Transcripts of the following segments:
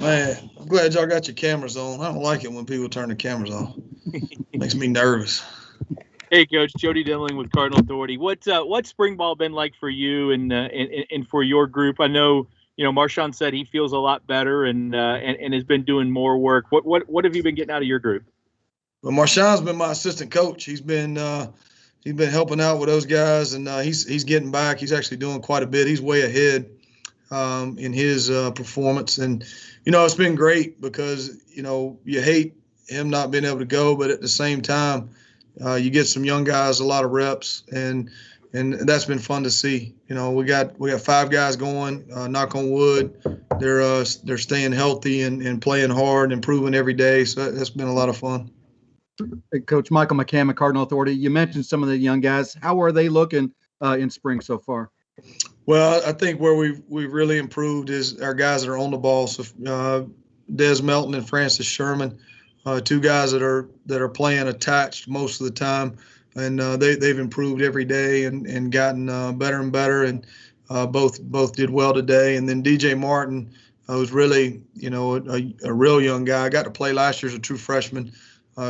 Man, I'm glad y'all got your cameras on. I don't like it when people turn the cameras off. Makes me nervous. Hey, Coach, Jody Demling with Cardinal Authority. What's spring ball been like for you and for your group? I know Marshawn said he feels a lot better and has been doing more work. What have you been getting out of your group? Well, Marshawn's been my assistant coach. He's been helping out with those guys, and he's getting back. He's actually doing quite a bit. He's way ahead in his performance, and it's been great because you hate him not being able to go, but at the same time, you get some young guys a lot of reps, and that's been fun to see. We got 5 guys going. Knock on wood, they're staying healthy and playing hard, improving every day. So that's been a lot of fun. Hey, Coach Michael McCammon, Cardinal Authority. You mentioned some of the young guys. How are they looking in spring so far? Well, I think where we've really improved is our guys that are on the ball. So Des Melton and Francis Sherman, 2 guys that are playing attached most of the time, and they've improved every day and gotten better and better, and both did well today. And then DJ Martin, who's really a real young guy. I got to play last year as a true freshman.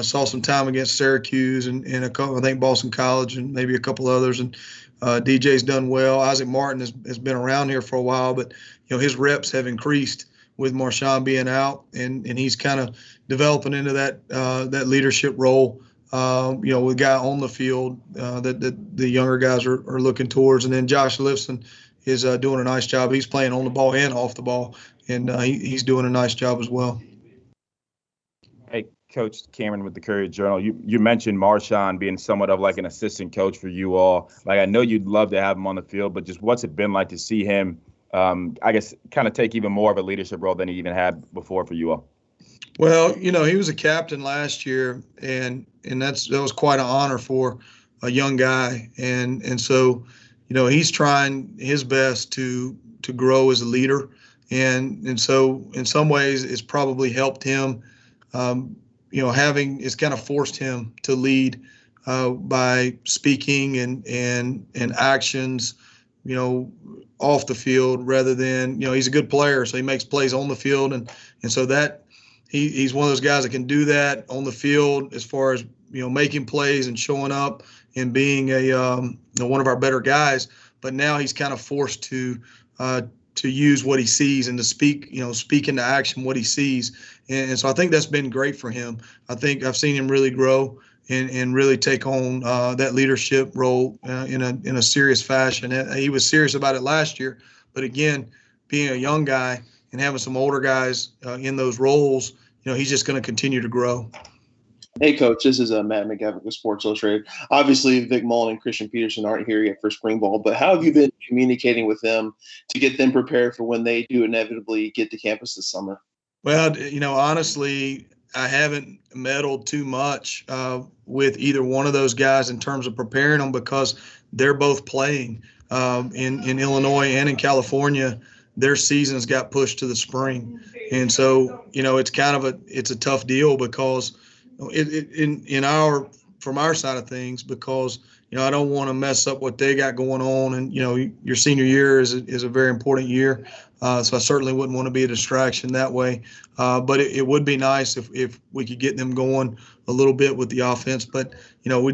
Saw some time against Syracuse and a couple, I think Boston College and maybe a couple others. And DJ's done well. Isaac Martin has been around here for a while, but his reps have increased with Marshawn being out, and he's kind of developing into that leadership role. With a guy on the field that the younger guys are looking towards. And then Josh Lifson is doing a nice job. He's playing on the ball and off the ball, and he's doing a nice job as well. Hey, Coach Cameron with the Courier-Journal. You mentioned Marshawn being somewhat of like an assistant coach for you all. Like, I know you'd love to have him on the field, but just what's it been like to see him, I guess, kind of take even more of a leadership role than he even had before for you all? Well, he was a captain last year, and that was quite an honor for a young guy. And so, he's trying his best to grow as a leader. And so in some ways it's probably helped him, it's kind of forced him to lead by speaking and actions, off the field rather than, he's a good player. So he makes plays on the field. And so that he's one of those guys that can do that on the field as far as, making plays and showing up and being one of our better guys. But now he's kind of forced to use what he sees and to speak into action what he sees. And so I think that's been great for him. I think I've seen him really grow and really take on that leadership role in a serious fashion. And he was serious about it last year, but again, being a young guy and having some older guys in those roles, he's just going to continue to grow. Hey, Coach, this is Matt McGavick with Sports Illustrated. Obviously, Vic Mullen and Christian Peterson aren't here yet for spring ball, but how have you been communicating with them to get them prepared for when they do inevitably get to campus this summer? Well, honestly, I haven't meddled too much with either one of those guys in terms of preparing them because they're both playing in Illinois and in California. Their seasons got pushed to the spring, and so it's kind of a tough deal because from our side of things, because I don't want to mess up what they got going on, and your senior year is a very important year, so I certainly wouldn't want to be a distraction that way. But it would be nice if we could get them going a little bit with the offense. But I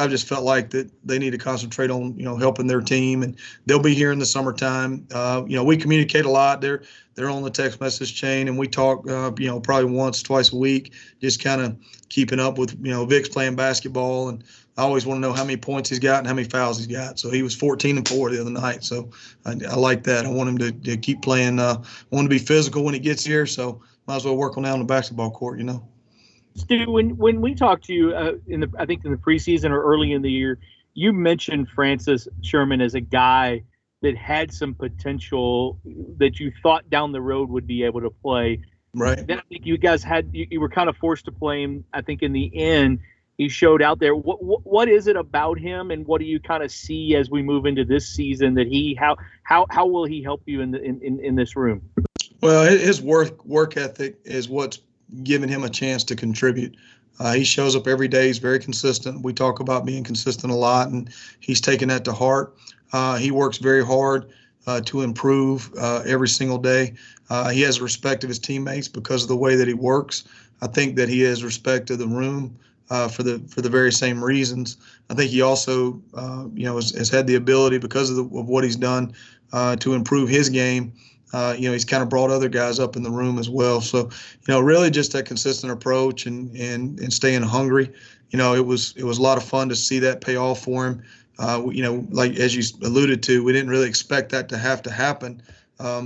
just felt like that they need to concentrate on helping their team, and they'll be here in the summertime. We communicate a lot. They're on the text message chain, and we talk probably once, twice a week, just kind of keeping up with Vic's playing basketball, and I always want to know how many points he's got and how many fouls he's got. So he was 14-4 the other night. So I like that. I want him to keep playing. I want him to be physical when he gets here. So might as well work on that on the basketball court, Stu, when we talked to you I think in the preseason or early in the year, you mentioned Francis Sherman as a guy that had some potential that you thought down the road would be able to play. Right. Then I think you guys you were kind of forced to play him. I think in the end, he showed out there. What is it about him, and what do you kind of see as we move into this season that how will he help you in this room? Well, his work ethic is what's giving him a chance to contribute. He shows up every day. He's very consistent. We talk about being consistent a lot, and he's taken that to heart. He works very hard to improve every single day. He has respect of his teammates because of the way that he works. I think that he has respect of the room for the very same reasons. I think he also, has had the ability because of what he's done to improve his game. He's kind of brought other guys up in the room as well. So, really just that consistent approach and staying hungry. It was a lot of fun to see that pay off for him. Like as you alluded to, we didn't really expect that to have to happen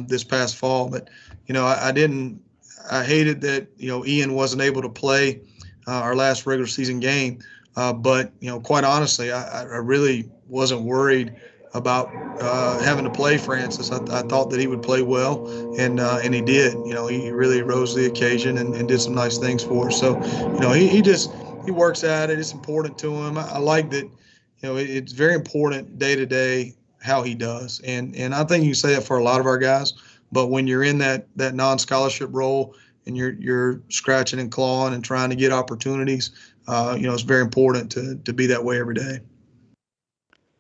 this past fall. But, I hated that, Ian wasn't able to play our last regular season game. But, quite honestly, I really wasn't worried about having to play Francis. I thought that he would play well, and he did. He really rose to the occasion and did some nice things for us. So, he works at it. It's important to him. I like that. It's very important day to day how he does, and I think you can say that for a lot of our guys. But when you're in that non-scholarship role and you're scratching and clawing and trying to get opportunities, it's very important to be that way every day.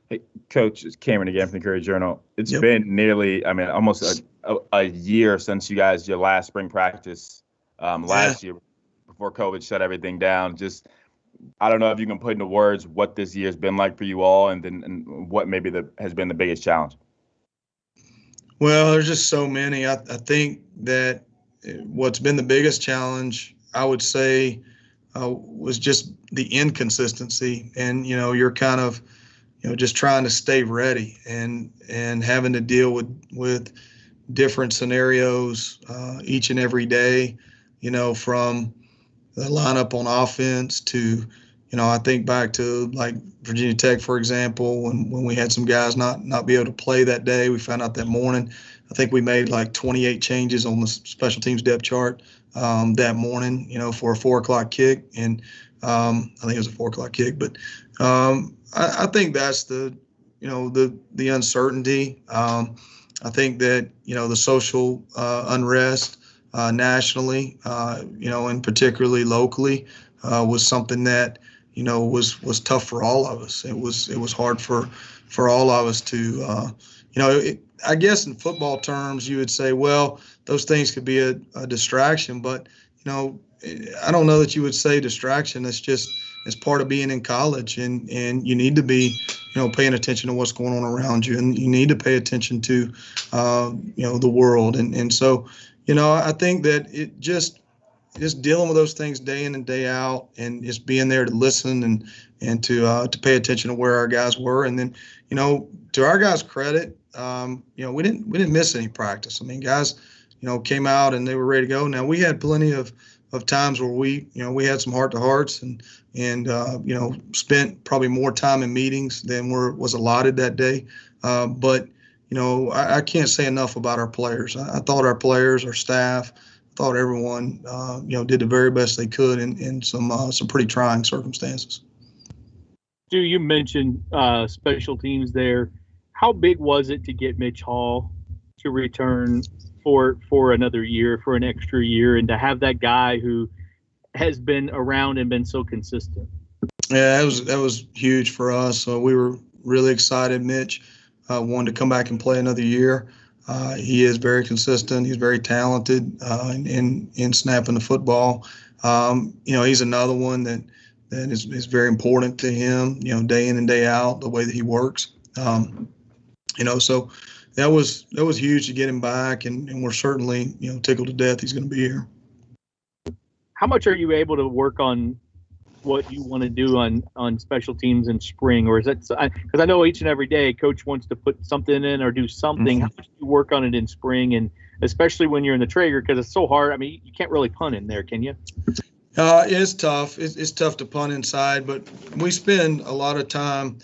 Hey, Coach, it's Cameron again from the Courier Journal. It's been nearly, almost a year since your last spring practice last year before COVID shut everything down. Just, I don't know if you can put into words what this year's been like for you all, and what maybe has been the biggest challenge. Well, there's just so many. I think that what's been the biggest challenge, I would say, was just the inconsistency. And, you're kind of, just trying to stay ready and having to deal with different scenarios each and every day, from the lineup on offense to, I think back to like Virginia Tech, for example, when we had some guys not be able to play that day. We found out that morning. I think we made like 28 changes on the special teams depth chart that morning, for a 4:00 kick. And I think it was a 4:00 kick. But I think that's the uncertainty. I think that, the social unrest nationally, and particularly locally, was something that, was tough for all of us. It was hard for all of us to, I guess in football terms, you would say, well, those things could be a distraction, but, I don't know that you would say distraction. It's part of being in college, and you need to be, paying attention to what's going on around you, and you need to pay attention to, the world. And so, I think that it just dealing with those things day in and day out, and just being there to listen and to pay attention to where our guys were. And then, to our guys' credit, we didn't miss any practice. I mean, guys, came out and they were ready to go. Now we had plenty of times where we had some heart-to-hearts and spent probably more time in meetings than was allotted that day. But I can't say enough about our players. I thought our players, our staff, thought everyone, did the very best they could in some pretty trying circumstances. Stu, you mentioned special teams there. How big was it to get Mitch Hall to return for another year, for an extra year, and to have that guy who has been around and been so consistent? Yeah, that was huge for us. So we were really excited. Mitch wanted to come back and play another year. He is very consistent. He's very talented in snapping the football. He's another one that is very important to him, day in and day out, the way that he works. So that was huge to get him back, and we're certainly, tickled to death he's going to be here. How much are you able to work on what you want to do on special teams in spring, or is that because I know each and every day coach wants to put something in or do something? Mm-hmm. How much do you work on it in spring, and especially when you're in the Traeger, because it's so hard? I mean, you can't really punt in there, can you? It's tough. It's tough to punt inside, but we spend a lot of time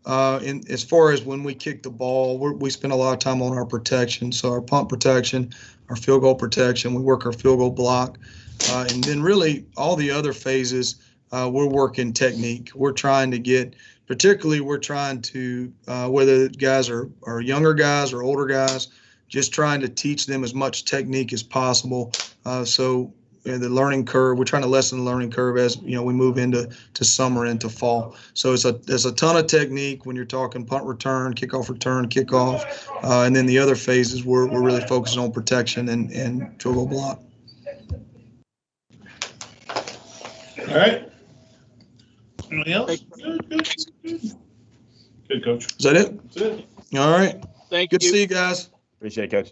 as far as when we kick the ball. We spend a lot of time on our protection, so our punt protection, our field goal protection. We work our field goal block, and then really all the other phases. We're working technique. We're trying to get, particularly whether guys are younger guys or older guys, just trying to teach them as much technique as possible. So, the learning curve. We're trying to lessen the learning curve as we move into summer, into fall. So there's a ton of technique when you're talking punt return, kickoff, and then the other phases we're really focusing on protection and field goal block. All right. Anything else? Good, Coach. Is that it? That's it. All right. Thank Good you. to see you guys. Appreciate it, Coach.